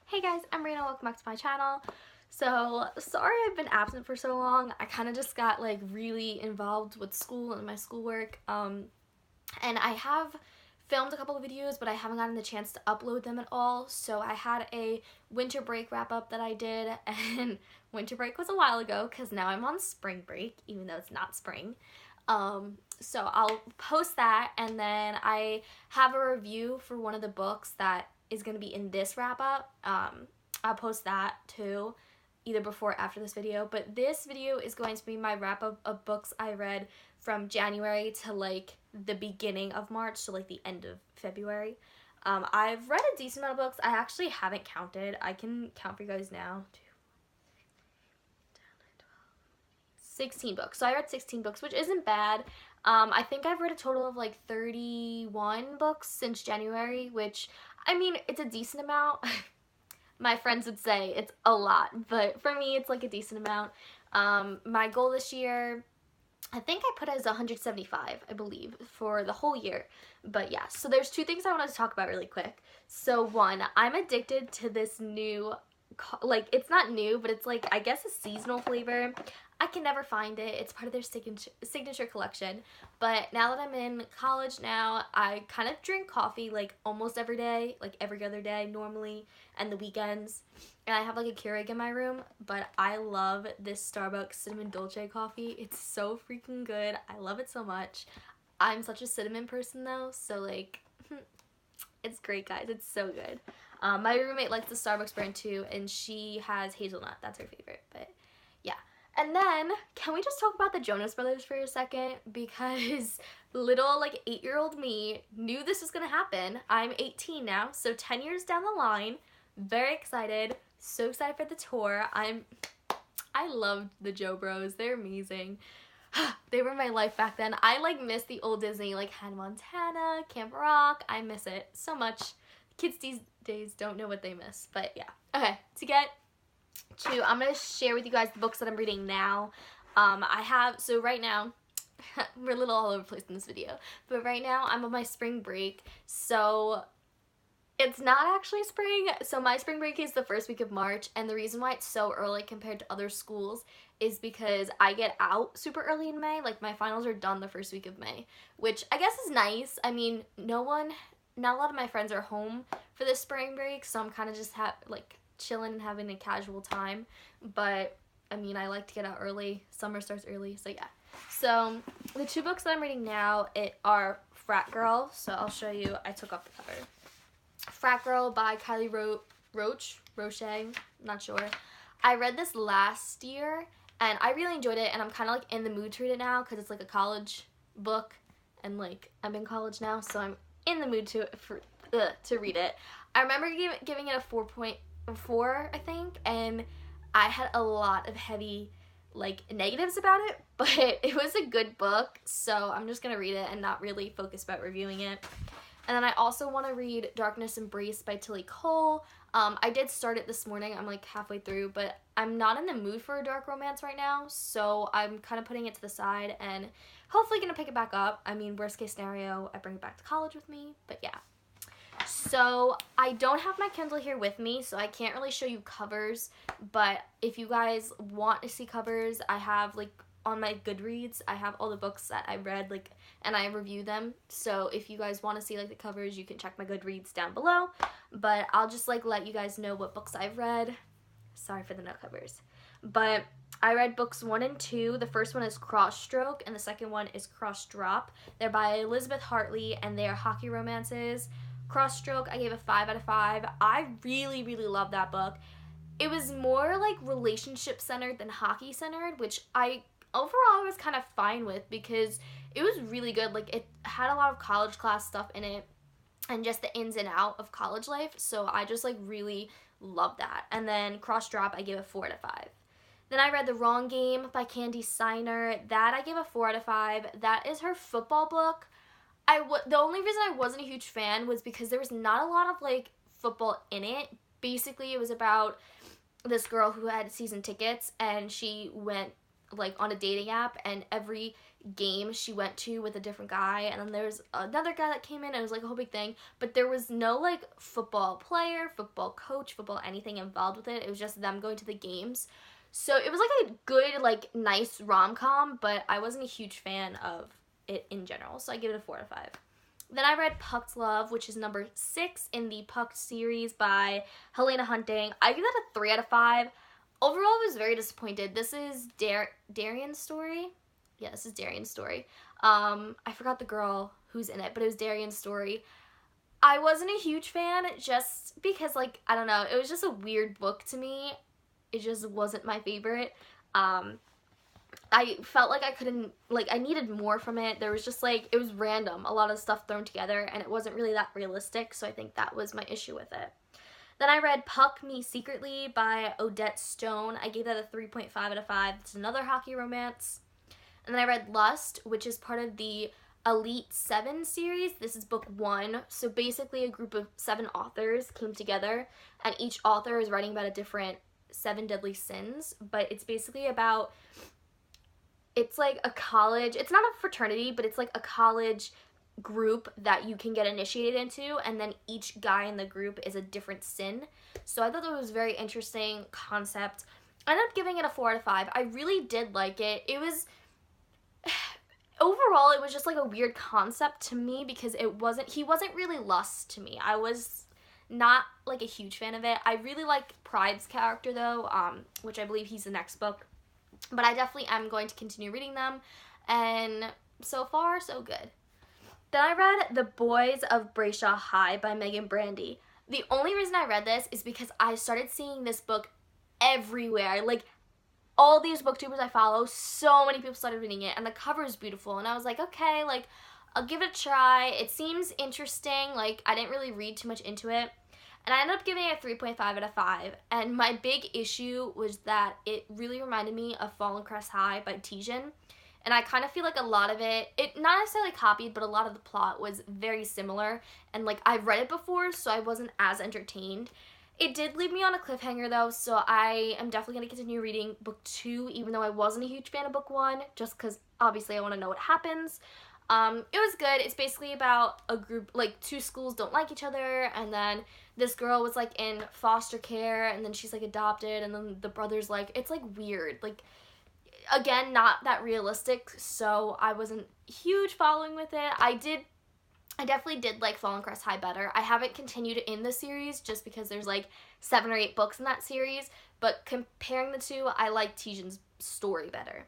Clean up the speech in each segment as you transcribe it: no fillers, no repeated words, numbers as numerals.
Hey guys, I'm Rena, welcome back to my channel. So, sorry I've been absent for so long. I kind of just got like really involved with school and my schoolwork. And I have filmed a couple of videos, but I haven't gotten the chance to upload them at all. So I had a winter break wrap up that I did, and winter break was a while ago because now I'm on spring break, even though it's not spring. So I'll post that, and then I have a review for one of the books that is going to be in this wrap up. I'll post that too, either before or after this video, but this video is going to be my wrap up of books I read from January to like the beginning of March, so like the end of February. I've read a decent amount of books. I actually haven't counted. I can count for you guys now. 16 books. So I read 16 books, which isn't bad. I think I've read a total of like 31 books since January, which, I mean, it's a decent amount. My friends would say it's a lot, but for me, it's like a decent amount. My goal this year, I think I put as 175, I believe, for the whole year. But yeah, so there's two things I wanted to talk about really quick. So one, I'm addicted to this new, like, it's not new, but it's like, I guess a seasonal flavor. I can never find it. It's part of their signature collection. But now that I'm in college now, I kind of drink coffee like almost every day, like every other day normally, and the weekends. And I have like a Keurig in my room, but I love this Starbucks cinnamon dolce coffee. It's so freaking good. I love it so much. I'm such a cinnamon person though, so like, it's great, guys. It's so good. My roommate likes the Starbucks brand too, and she has hazelnut. That's her favorite, but yeah. And then, can we just talk about the Jonas Brothers for a second? Because little, like, 8-year-old me knew this was gonna happen. I'm 18 now, so 10 years down the line. Very excited. So excited for the tour. I loved the Joe Bros. They're amazing. They were my life back then. I, like, miss the old Disney, like, Hannah Montana, Camp Rock. I miss it so much. Kids these days don't know what they miss, but yeah. Okay, I'm going to share with you guys the books that I'm reading now. So right now, we're a little all over the place in this video, but right now I'm on my spring break, so it's not actually spring. So my spring break is the first week of March, and the reason why it's so early compared to other schools is because I get out super early in May. Like, my finals are done the first week of May, which I guess is nice. I mean, not a lot of my friends are home for this spring break, so I'm kind of just chilling and having a casual time. But I mean, I like to get out early. Summer starts early, so yeah. So the two books that I'm reading now are Frat Girl. So I'll show you. I took off the cover. Frat Girl by Kylie Roche, not sure. I read this last year and I really enjoyed it, and I'm kind of like in the mood to read it now because it's like a college book, and like I'm in college now, so I'm in the mood to read it. I remember giving it a 4.4, I think, and I had a lot of heavy like negatives about it, but it was a good book, so I'm just gonna read it and not really focus about reviewing it. And then I also want to read Darkness Embraced by Tilly Cole. I did start it this morning. I'm like halfway through, but I'm not in the mood for a dark romance right now, so I'm kind of putting it to the side and hopefully gonna pick it back up. I mean, worst case scenario, I bring it back to college with me, but yeah. So I don't have my Kindle here with me, so I can't really show you covers, but if you guys want to see covers, I have like on my Goodreads, I have all the books that I read, like, and I review them. So if you guys want to see like the covers, you can check my Goodreads down below, but I'll just like let you guys know what books I've read. Sorry for the no covers, but I read books 1 and 2. The first one is Cross Stroke, and the second one is Cross Drop. They're by Elizabeth Hartley, and they are hockey romances. Cross Stroke, I gave a 5 out of 5. I really, really love that book. It was more like relationship centered than hockey centered, which I overall was kind of fine with because it was really good. Like, it had a lot of college class stuff in it and just the ins and out of college life, so I just like really loved that. And then Cross Drop, I gave a 4 out of 5. Then I read The Wrong Game by Candy Steiner. That I gave a 4 out of 5. That is her football book. The only reason I wasn't a huge fan was because there was not a lot of like football in it. Basically, it was about this girl who had season tickets, and she went like on a dating app, and every game she went to with a different guy, and then there's another guy that came in, and it was like a whole big thing, but there was no like football player, football coach, football anything involved with it. It was just them going to the games. So it was like a good, like nice rom-com, but I wasn't a huge fan of it in general, so I give it a 4 out of 5. Then I read Pucked Love, which is number 6 in the Pucked series by Helena Hunting. I give that a 3 out of 5. Overall, I was very disappointed. This is Darian's story. Yeah, this is Darian's story. I forgot the girl who's in it, but it was Darian's story. I wasn't a huge fan just because, like, I don't know, it was just a weird book to me. It just wasn't my favorite. I felt like I couldn't, like, I needed more from it. There was just, like, it was random, a lot of stuff thrown together, and it wasn't really that realistic, so I think that was my issue with it. Then I read Puck Me Secretly by Odette Stone. I gave that a 3.5 out of 5. It's another hockey romance. And then I read Lust, which is part of the Elite 7 series. This is book 1. So basically a group of 7 authors came together, and each author is writing about a different 7 deadly sins, but it's basically about, it's like a college, it's not a fraternity, but it's like a college group that you can get initiated into, and then each guy in the group is a different sin. So I thought that was a very interesting concept. I ended up giving it a 4 out of 5. I really did like it. It was, overall, it was just like a weird concept to me because he wasn't really Lust to me. I was not like a huge fan of it. I really like Pride's character though, which I believe he's the next book. But I definitely am going to continue reading them, and so far, so good. Then I read The Boys of Brayshaw High by Megan Brandy. The only reason I read this is because I started seeing this book everywhere. Like, all these booktubers I follow, so many people started reading it, and the cover is beautiful, and I was like, okay, like, I'll give it a try. It seems interesting. Like, I didn't really read too much into it. And I ended up giving it a 3.5 out of 5. And my big issue was that it really reminded me of Fallen Crest High by Tijan. And I kind of feel like a lot of it not necessarily copied, but a lot of the plot was very similar. And, like, I've read it before, so I wasn't as entertained. It did leave me on a cliffhanger, though, so I am definitely going to continue reading book 2, even though I wasn't a huge fan of book 1, just because, obviously, I want to know what happens. It was good. It's basically about a group, like, 2 schools don't like each other, and then this girl was, like, in foster care, and then she's, like, adopted, and then the brother's, like, it's, like, weird. Like, again, not that realistic, so I wasn't huge following with it. I definitely did like Fallen Crest High better. I haven't continued in the series just because there's, like, 7 or 8 books in that series, but comparing the two, I like Tijan's story better.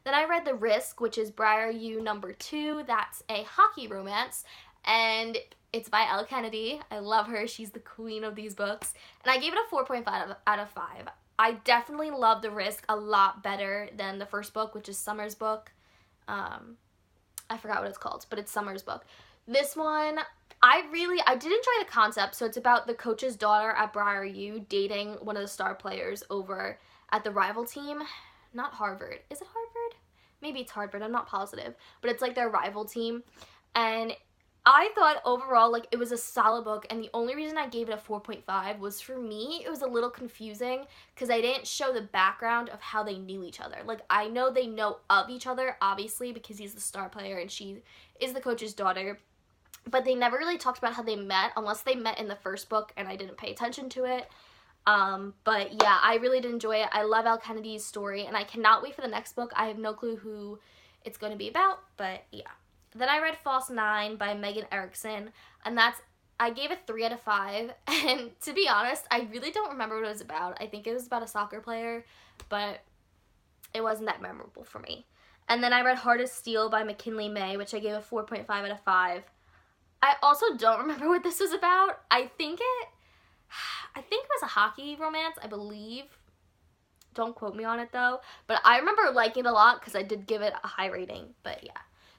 Then I read The Risk, which is Briar U number 2. That's a hockey romance, and it's by Elle Kennedy. I love her. She's the queen of these books. And I gave it a 4.5 out of 5. I definitely love The Risk a lot better than the first book, which is Summer's book. I forgot what it's called, but it's Summer's book. This one, I did enjoy the concept. So it's about the coach's daughter at Briar U dating one of the star players over at the rival team. Not Harvard. Is it Harvard? Maybe it's Harvard. I'm not positive. But it's like their rival team. And I thought overall, like, it was a solid book. And the only reason I gave it a 4.5 was, for me, it was a little confusing because I didn't show the background of how they knew each other. Like, I know they know of each other, obviously, because he's the star player and she is the coach's daughter. But they never really talked about how they met, unless they met in the first book and I didn't pay attention to it. But yeah, I really did enjoy it. I love Elle Kennedy's story, and I cannot wait for the next book. I have no clue who it's going to be about, but yeah. Then I read False 9 by Megan Erickson, and I gave it 3 out of 5, and to be honest, I really don't remember what it was about. I think it was about a soccer player, but it wasn't that memorable for me. And then I read Heart of Steel by McKinley May, which I gave a 4.5 out of 5. I also don't remember what this was about. I think it was a hockey romance, I believe. Don't quote me on it, though. But I remember liking it a lot because I did give it a high rating. But yeah.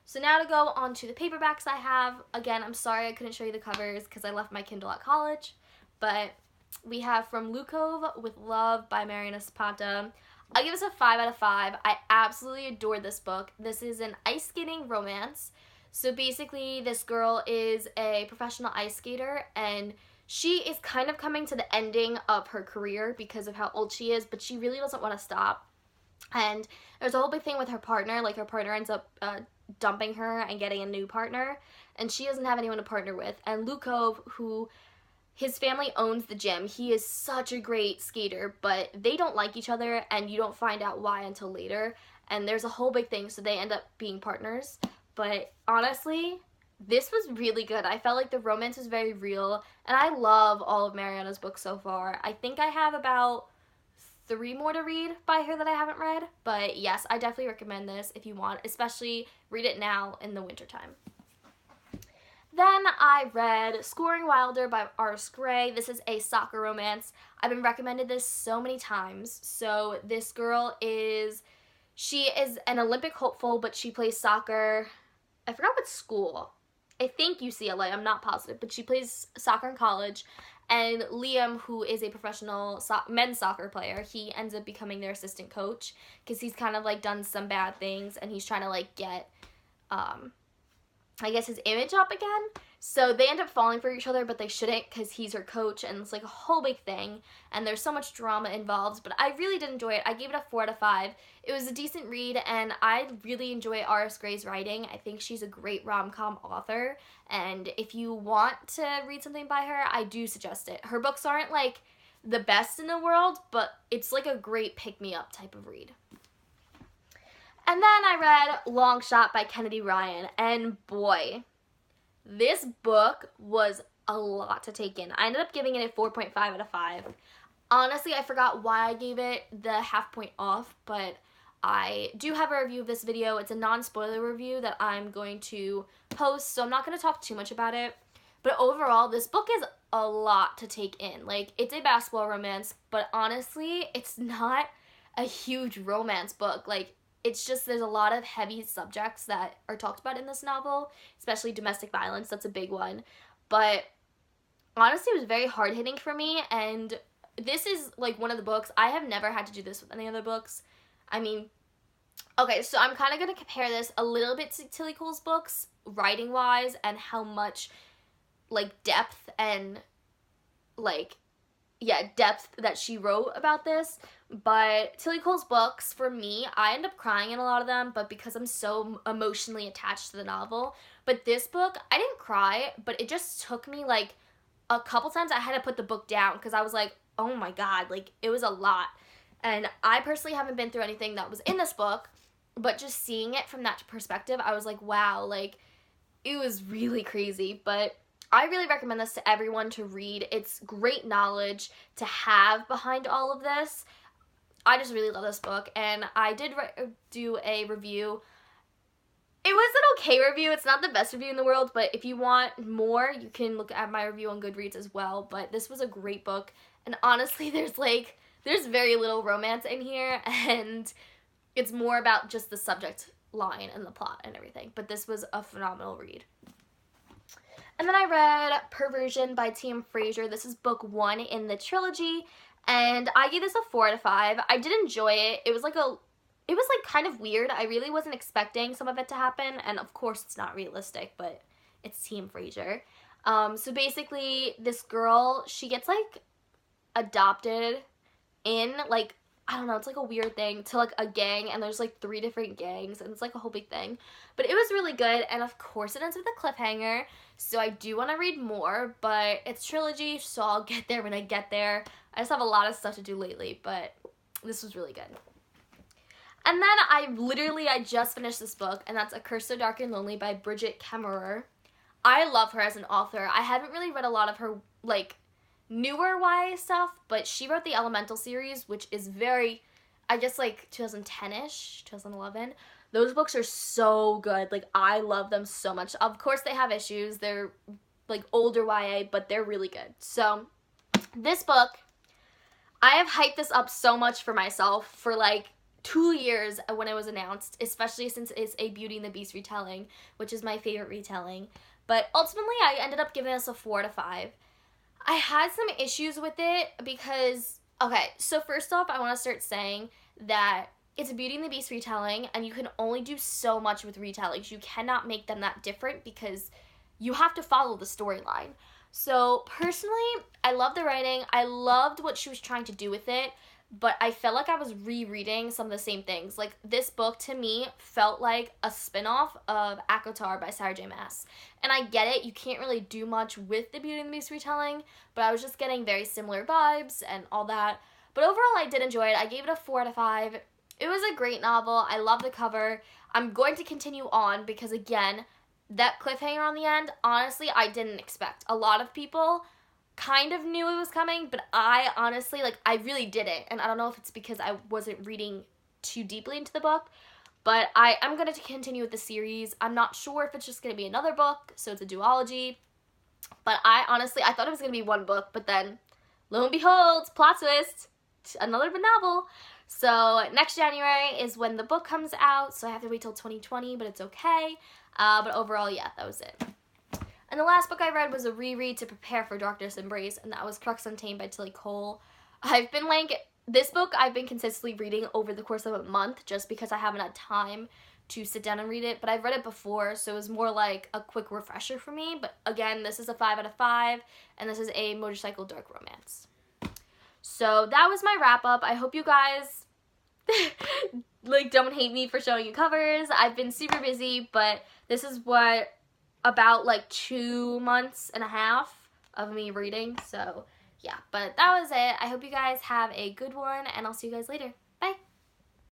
So now to go on to the paperbacks I have. Again, I'm sorry I couldn't show you the covers because I left my Kindle at college. But we have From Lukov with Love by Mariana Zapata. I give this a 5 out of 5. I absolutely adored this book. This is an ice skating romance. So basically, this girl is a professional ice skater, and she is kind of coming to the ending of her career because of how old she is, but she really doesn't want to stop. And there's a whole big thing with her partner. Like, her partner ends up dumping her and getting a new partner, and she doesn't have anyone to partner with. And Lukov, who his family owns the gym, he is such a great skater, but they don't like each other, and you don't find out why until later. And there's a whole big thing, so they end up being partners. But honestly, this was really good. I felt like the romance was very real, and I love all of Mariana's books so far. I think I have about 3 more to read by her that I haven't read, but yes, I definitely recommend this if you want, especially read it now in the wintertime. Then I read Scoring Wilder by R.S. Gray. This is a soccer romance. I've been recommended this so many times. So this girl she is an Olympic hopeful, but she plays soccer. I forgot what school. I think UCLA, I'm not positive, but she plays soccer in college. And Liam, who is a professional men's soccer player, he ends up becoming their assistant coach because he's kind of like done some bad things, and he's trying to like get, I guess, his image up again. So they end up falling for each other, but they shouldn't because he's her coach, and it's like a whole big thing, and there's so much drama involved, but I really did enjoy it. I gave it a 4 out of 5. It was a decent read, and I really enjoy R.S. Gray's writing. I think she's a great rom-com author, and if you want to read something by her, I do suggest it. Her books aren't like the best in the world, but it's like a great pick-me-up type of read. And then I read Long Shot by Kennedy Ryan, and boy, this book was a lot to take in. I ended up giving it a 4.5 out of 5. Honestly, I forgot why I gave it the half point off, but I do have a review of this video. It's a non-spoiler review that I'm going to post, so I'm not going to talk too much about it. But overall, this book is a lot to take in. Like, it's a basketball romance, but honestly, it's not a huge romance book. Like, it's just there's a lot of heavy subjects that are talked about in this novel, especially domestic violence. That's a big one. But honestly, it was very hard-hitting for me, and this is like one of the books. I have never had to do this with any other books. I mean, okay, so I'm kind of going to compare this a little bit to Tilly Cole's books, writing-wise, and how much, like, depth and, like, depth that she wrote about this. But Tilly Cole's books, for me, I end up crying in a lot of them, but because I'm so emotionally attached to the novel. But this book, I didn't cry, but it just took me, like, a couple times I had to put the book down because I was like, oh my god, like, it was a lot. And I personally haven't been through anything that was in this book, but just seeing it from that perspective, I was like, wow, like, it was really crazy. But I really recommend this to everyone to read. It's great knowledge to have behind all of this. I just really love this book, and I did do a review. It was an okay review. It's not the best review in the world, but if you want more, you can look at my review on Goodreads as well. But this was a great book, and honestly, there's very little romance in here, and it's more about just the subject line and the plot and everything. But this was a phenomenal read. And then I read Perversion by T.M. Frazier. This is book 1 in the trilogy, and I gave this a 4 out of 5. I did enjoy it. It was like kind of weird. I really wasn't expecting some of it to happen, and of course it's not realistic, but it's T.M. Frazier. So basically, this girl, she gets, like, adopted in, like, I don't know, it's like a weird thing, to like a gang, and there's like 3 different gangs, and it's like a whole big thing. But it was really good, and of course it ends with a cliffhanger, so I do want to read more, but it's trilogy, so I'll get there when I get there. I just have a lot of stuff to do lately, but this was really good. And then I just finished this book, and that's A Curse So Dark and Lonely by Bridget Kemmerer. I love her as an author. I haven't really read a lot of her, like, newer YA stuff, but she wrote the Elemental series, which is very, I guess, like 2010-ish, 2011. Those books are so good. Like, I love them so much. Of course, they have issues. They're, like, older YA, but they're really good. So, this book, I have hyped this up so much for myself for, like, 2 years when it was announced, especially since it's a Beauty and the Beast retelling, which is my favorite retelling. But ultimately, I ended up giving this a 4 out of 5. I had some issues with it because, okay, so first off, I want to start saying that it's a Beauty and the Beast retelling, and you can only do so much with retellings. You cannot make them that different because you have to follow the storyline. So, personally, I love the writing. I loved what she was trying to do with it, but I felt like I was rereading some of the same things. Like, this book to me felt like a spin-off of ACOTAR by Sarah J. Maas. And I get it, you can't really do much with the Beauty and the Beast retelling, but I was just getting very similar vibes and all that. But overall, I did enjoy it. I gave it a 4 out of 5. It was a great novel. I love the cover. I'm going to continue on because, again, that cliffhanger on the end, honestly, I didn't expect. A lot of people kind of knew it was coming, but I honestly, like, I really didn't. And I don't know if it's because I wasn't reading too deeply into the book, but I'm going to continue with the series. I'm not sure if it's just going to be another book, so it's a duology. But I thought it was going to be one book, but then, lo and behold, plot twist, another novel. So next January is when the book comes out, so I have to wait till 2020, but it's okay. But overall, yeah, that was it. And the last book I read was a reread to prepare for Darkness Embrace, and that was Crux Untamed by Tilly Cole. This book I've been consistently reading over the course of a month just because I haven't had time to sit down and read it, but I've read it before, so it was more like a quick refresher for me. But again, this is a 5 out of 5, and this is a motorcycle dark romance. So that was my wrap up. I hope you guys like don't hate me for showing you covers. I've been super busy, but this is what about like 2.5 months of me reading. So yeah, but that was it. I hope you guys have a good one, and I'll see you guys later.